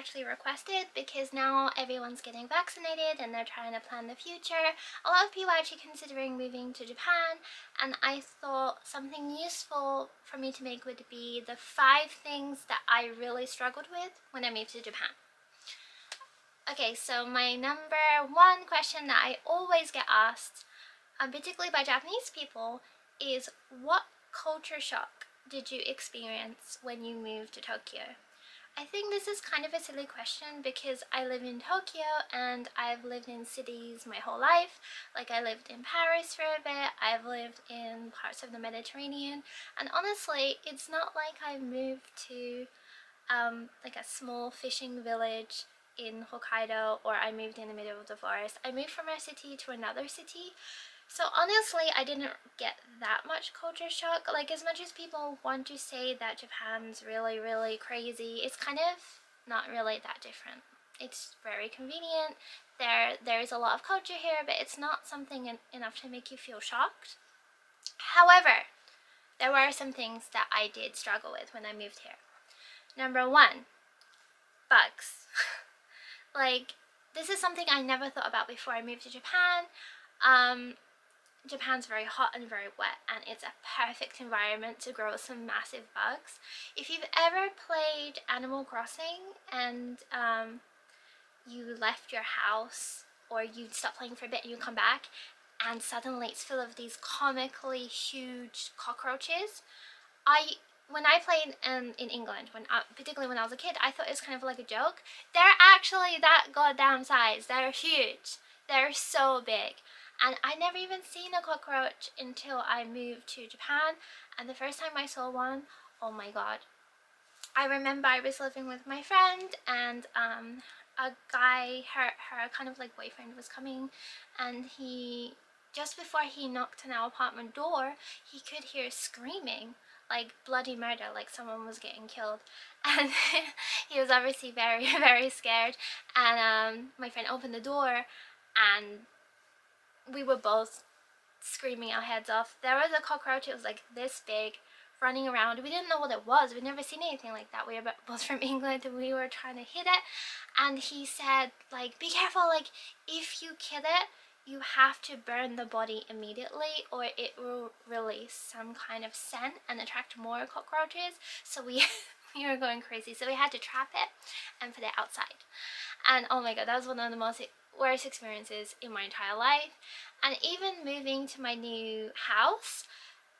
actually requested because now everyone's getting vaccinated and they're trying to plan the future. A lot of people are actually considering moving to Japan, and I thought something useful for me to make would be the 5 things that I really struggled with when I moved to Japan. Okay, so my number 1 question that I always get asked, particularly by Japanese people, is what culture shock did you experience when you moved to Tokyo? I think this is kind of a silly question because I live in Tokyo and I've lived in cities my whole life. Like, I lived in Paris for a bit, I've lived in parts of the Mediterranean, and honestly, it's not like I moved to like a small fishing village in Hokkaido, or I moved in the middle of the forest. I moved from a city to another city. So honestly, I didn't get that much culture shock. Like, as much as people want to say that Japan's really, really crazy, it's kind of not really that different. It's very convenient. There is a lot of culture here, but it's not something enough to make you feel shocked. However, there were some things that I did struggle with when I moved here. Number 1, bugs. Like, this is something I never thought about before I moved to Japan. Japan's very hot and very wet, and it's a perfect environment to grow some massive bugs. If you've ever played Animal Crossing and you left your house, or you stop playing for a bit and you come back and suddenly it's full of these comically huge cockroaches, when I played in England, particularly when I was a kid, I thought it was kind of like a joke. They're actually that goddamn size. They're huge. They're so big. And I never even seen a cockroach until I moved to Japan, and the first time I saw one, oh my god. I remember I was living with my friend, and a guy, her kind of like boyfriend, was coming, and just before he knocked on our apartment door, he could hear screaming, like bloody murder, like someone was getting killed. And he was obviously very, very scared, and my friend opened the door and we were both screaming our heads off. There was a cockroach, it was like this big, running around. We didn't know what it was. We'd never seen anything like that. We were both from England and we were trying to hit it. And he said, like, be careful, like, if you kill it, you have to burn the body immediately or it will release some kind of scent and attract more cockroaches. So we were going crazy. So we had to trap it and put it outside. And oh my god, that was one of the most worst experiences in my entire life. And even moving to my new house,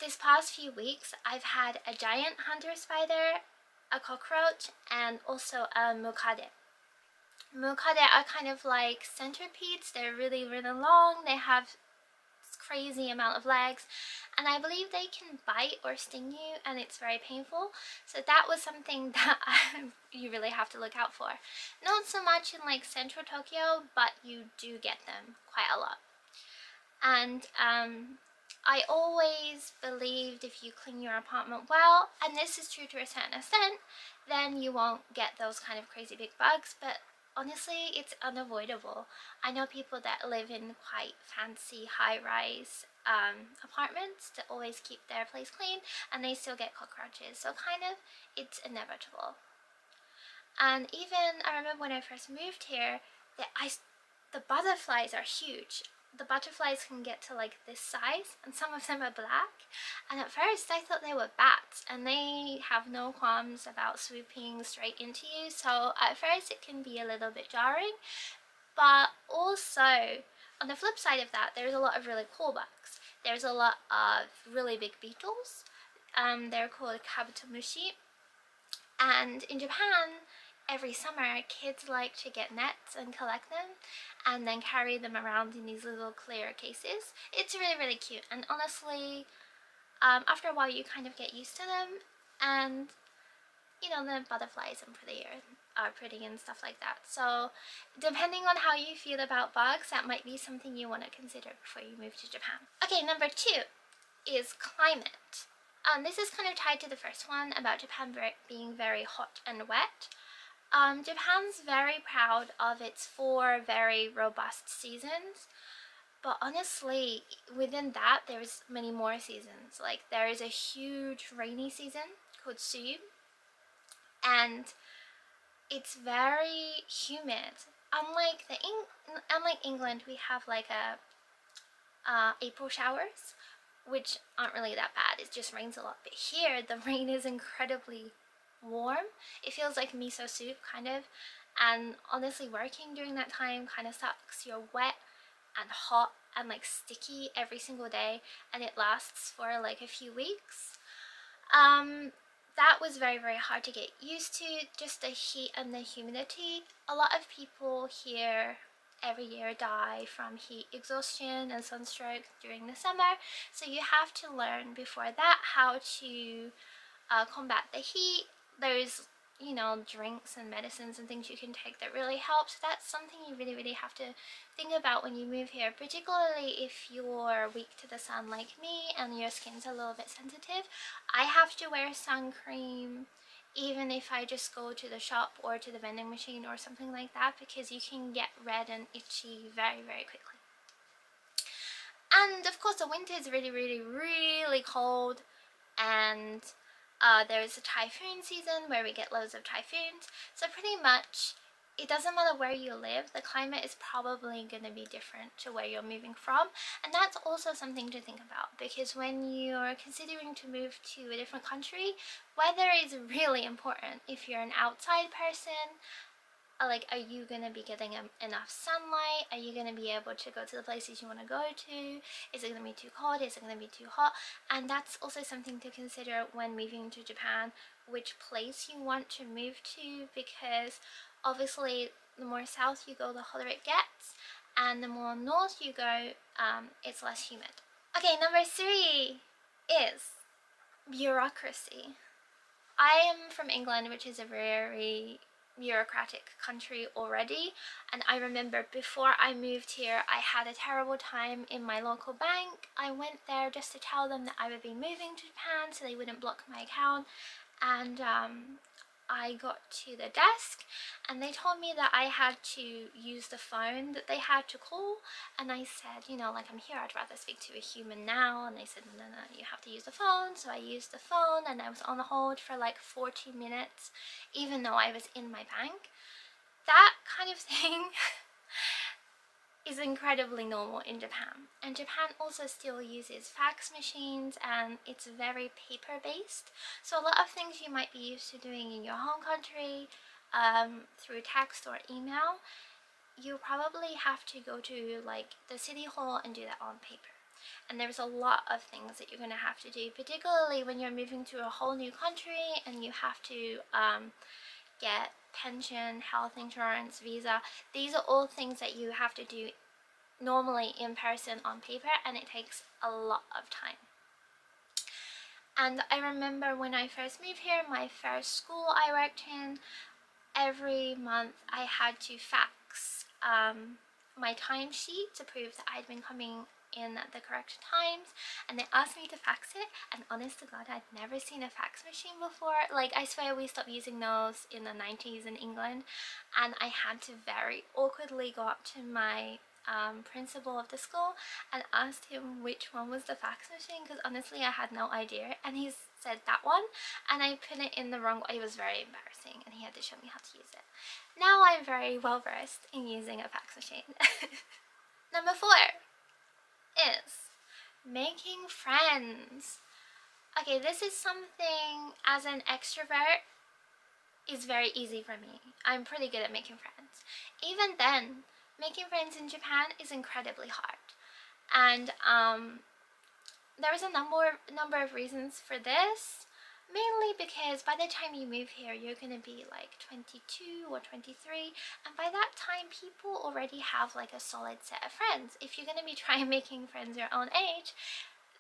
this past few weeks, I've had a giant hunter spider, a cockroach, and also a mukade. Mukade are kind of like centipedes. They're really, really long. They have crazy amount of legs, and I believe they can bite or sting you, and it's very painful. So that was something that you really have to look out for. Not so much in like central Tokyo, but you do get them quite a lot. And I always believed if you clean your apartment well, and this is true to a certain extent, then you won't get those kind of crazy big bugs, but honestly, it's unavoidable. I know people that live in quite fancy high-rise apartments that always keep their place clean, and they still get cockroaches, so kind of, it's inevitable. And even, I remember when I first moved here, the butterflies are huge. The butterflies can get to like this size, and some of them are black, and at first I thought they were bats, and they have no qualms about swooping straight into you, so at first it can be a little bit jarring. But also, on the flip side of that, there's a lot of really cool bugs. There's a lot of really big beetles. They're called kabutomushi, and in Japan, every summer kids like to get nets and collect them and then carry them around in these little clear cases. It's really, really cute, and honestly, after a while you kind of get used to them, and you know, the butterflies are pretty and stuff like that. So depending on how you feel about bugs, that might be something you want to consider before you move to Japan. Okay, number 2 is climate. This is kind of tied to the first one about Japan being very hot and wet. Japan's very proud of its 4 very robust seasons, but honestly, within that, there's many more seasons. Like, there is a huge rainy season called Suyu, and it's very humid. Unlike England, we have like a April showers, which aren't really that bad. It just rains a lot. But here, the rain is incredibly warm. It feels like miso soup, kind of. And honestly, working during that time kind of sucks. You're wet and hot and like sticky every single day, and it lasts for like a few weeks. That was very, very hard to get used to, just the heat and the humidity. A lot of people here every year die from heat exhaustion and sunstroke during the summer, so you have to learn before that how to combat the heat. There's, you know, drinks and medicines and things you can take that really help. So that's something you really, really have to think about when you move here, particularly if you're weak to the sun like me and your skin's a little bit sensitive. I have to wear sun cream even if I just go to the shop or to the vending machine or something like that, because you can get red and itchy very, very quickly. And of course the winter is really, really, really cold, and there is a typhoon season where we get loads of typhoons. So pretty much it doesn't matter where you live, the climate is probably going to be different to where you're moving from. And that's also something to think about, because when you're considering to move to a different country, weather is really important. If you're an outside person, like, are you going to be getting enough sunlight? Are you going to be able to go to the places you want to go to? Is it going to be too cold? Is it going to be too hot? And that's also something to consider when moving to Japan, which place you want to move to, because obviously the more south you go, the hotter it gets, and the more north you go, it's less humid. Okay, number 3 is bureaucracy. I am from England, which is a very bureaucratic country already, and I remember before I moved here I had a terrible time in my local bank. I went there just to tell them that I would be moving to Japan so they wouldn't block my account, and I got to the desk and they told me that I had to use the phone that they had to call, and I said, you know, like, I'm here, I'd rather speak to a human now. And they said, no, no, you have to use the phone. So I used the phone and I was on hold for like 40 minutes even though I was in my bank. That kind of thing is incredibly normal in Japan. And Japan also still uses fax machines, and it's very paper based. So a lot of things you might be used to doing in your home country through text or email, you probably have to go to like the city hall and do that on paper. And there's a lot of things that you're going to have to do, particularly when you're moving to a whole new country and you have to get pension, health insurance, visa. These are all things that you have to do normally in person on paper, and it takes a lot of time. And I remember when I first moved here, my first school I worked in, every month I had to fax my timesheet to prove that I'd been coming in at the correct times, and they asked me to fax it, and honest to God, I'd never seen a fax machine before. Like, I swear we stopped using those in the 90s in England, and I had to very awkwardly go up to my principal of the school and asked him which one was the fax machine, because honestly I had no idea, and he said that one, and I put it in the wrong way. It was very embarrassing, and he had to show me how to use it. Now I'm very well versed in using a fax machine. Number 4 is making friends. Okay, this is something as an extrovert is very easy for me. I'm pretty good at making friends. Even then, making friends in Japan is incredibly hard. And there is a number of reasons for this. Mainly because by the time you move here, you're going to be like 22 or 23, and by that time people already have like a solid set of friends. If you're going to be trying making friends your own age,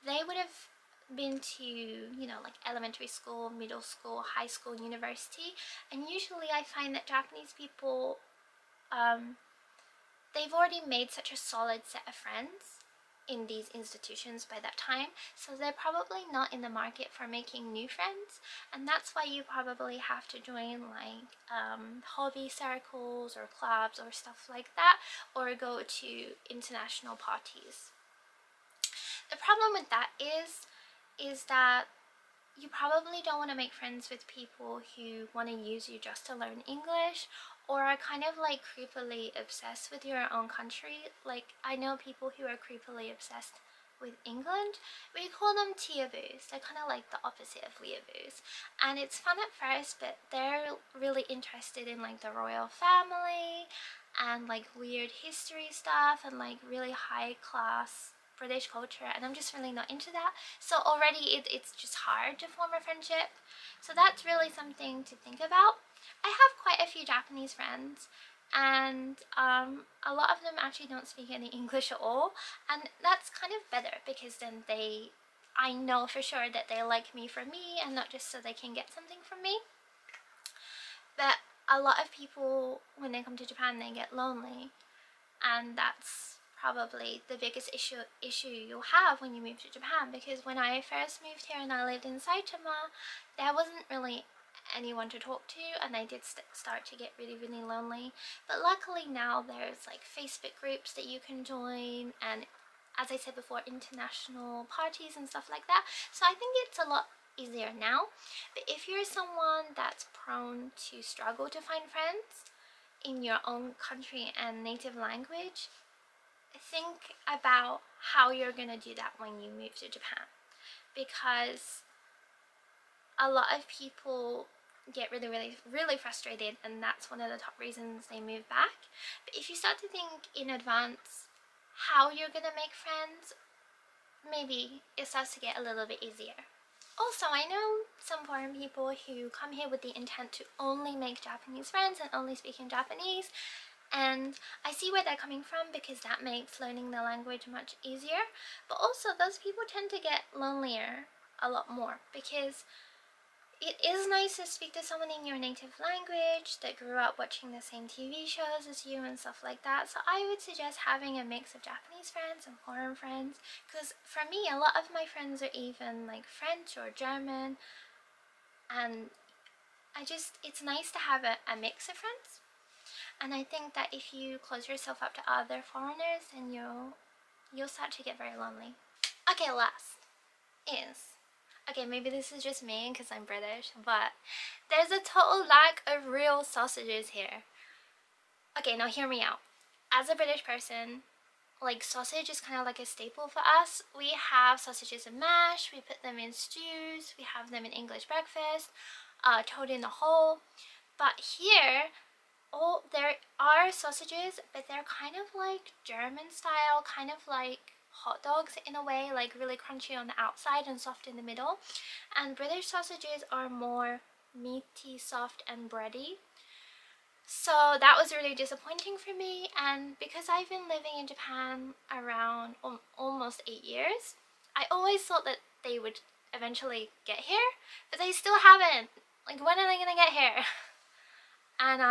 they would have been to, you know, like elementary school, middle school, high school, university, and usually I find that Japanese people, they've already made such a solid set of friends in these institutions by that time, so they're probably not in the market for making new friends, and that's why you probably have to join like hobby circles or clubs or stuff like that, or go to international parties. The problem with that is that you probably don't want to make friends with people who want to use you just to learn English, or are kind of like creepily obsessed with your own country. Like, I know people who are creepily obsessed with England. We call them teaboos. They're kind of like the opposite of weeaboos. And it's fun at first, but they're really interested in like the royal family and like weird history stuff and like really high class British culture, and I'm just really not into that. So already it's just hard to form a friendship. So that's really something to think about. I have quite a few Japanese friends, and a lot of them actually don't speak any English at all, and that's kind of better because then I know for sure that they like me for me and not just so they can get something from me. But a lot of people, when they come to Japan, they get lonely, and that's probably the biggest issue you'll have when you move to Japan, because when I first moved here and I lived in Saitama, there wasn't really anyone to talk to, and I did start to get really lonely. But luckily now there's like Facebook groups that you can join, and as I said before, international parties and stuff like that. So I think it's a lot easier now. But if you're someone that's prone to struggle to find friends in your own country and native language, think about how you're gonna do that when you move to Japan, because a lot of people get really frustrated, and that's one of the top reasons they move back. But if you start to think in advance how you're gonna make friends, maybe it starts to get a little bit easier. Also, I know some foreign people who come here with the intent to only make Japanese friends and only speak in Japanese, and I see where they're coming from, because that makes learning the language much easier. But also, those people tend to get lonelier a lot more, because it is nice to speak to someone in your native language that grew up watching the same TV shows as you and stuff like that. So I would suggest having a mix of Japanese friends and foreign friends, because for me, a lot of my friends are even like French or German, and it's nice to have a mix of friends. And I think that if you close yourself up to other foreigners, then you'll start to get very lonely. Okay, last is, okay, maybe this is just me because I'm British, but there's a total lack of real sausages here. Okay, now hear me out. As a British person, like, sausage is kind of like a staple for us. We have sausages in mash, we put them in stews, we have them in English breakfast, toad in the hole. But here, there are sausages, but they're kind of like German style, kind of like hot dogs in a way, like really crunchy on the outside and soft in the middle. And British sausages are more meaty, soft and bready. So that was really disappointing for me, and because I've been living in Japan around almost 8 years, I always thought that they would eventually get here, but they still haven't. Like, when are they gonna get here? And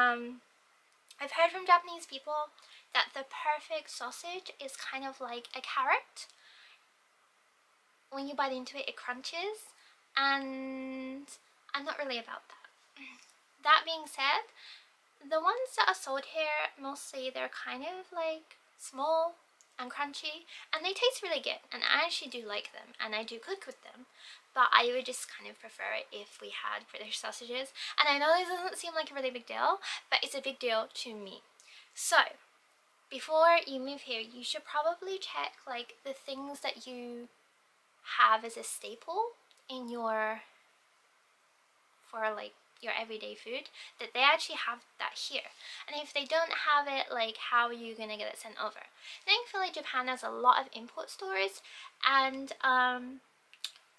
I've heard from Japanese people that the perfect sausage is kind of like a carrot. When you bite into it, it crunches, and I'm not really about that. That being said, the ones that are sold here, mostly they're kind of like small and crunchy, and they taste really good, and I actually do like them, and I do cook with them. But I would just kind of prefer it if we had British sausages. And I know this doesn't seem like a really big deal, but it's a big deal to me. So, before you move here, you should probably check like the things that you have as a staple in your everyday food, that they actually have that here. And if they don't have it, like, how are you gonna get it sent over? Thankfully, Japan has a lot of import stores, and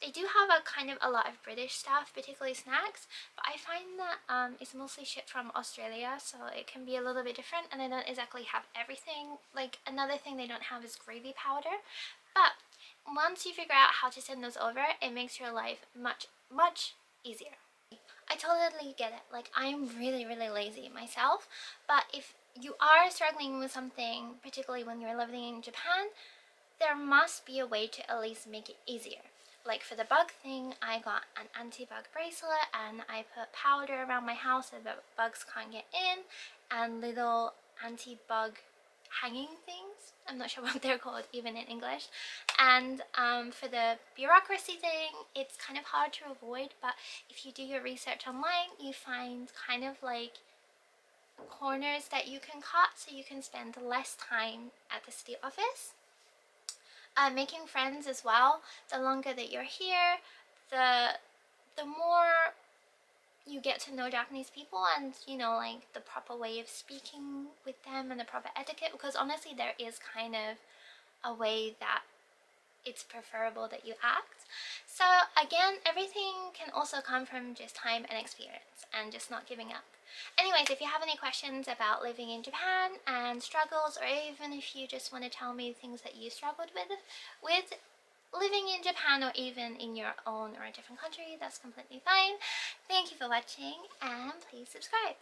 they do have a lot of British stuff, particularly snacks, but I find that it's mostly shipped from Australia, so it can be a little bit different, and they don't exactly have everything. Like, another thing they don't have is gravy powder, but once you figure out how to send those over, it makes your life much easier. I totally get it. Like, I'm really lazy myself, but if you are struggling with something, particularly when you're living in Japan, there must be a way to at least make it easier. Like, for the bug thing, I got an anti-bug bracelet, and I put powder around my house so that bugs can't get in, and little anti-bug hanging things. I'm not sure what they're called even in English. And for the bureaucracy thing, it's kind of hard to avoid, but if you do your research online, you find kind of like corners that you can cut so you can spend less time at the city office. Making friends as well. The longer that you're here, the more you get to know Japanese people, and you know, like the proper way of speaking with them and the proper etiquette, because honestly there is kind of a way that it's preferable that you act. So again, everything can also come from just time and experience and just not giving up. Anyways, if you have any questions about living in Japan and struggles, or even if you just want to tell me things that you struggled with living in Japan, or even in your own or a different country, that's completely fine. Thank you for watching, and please subscribe.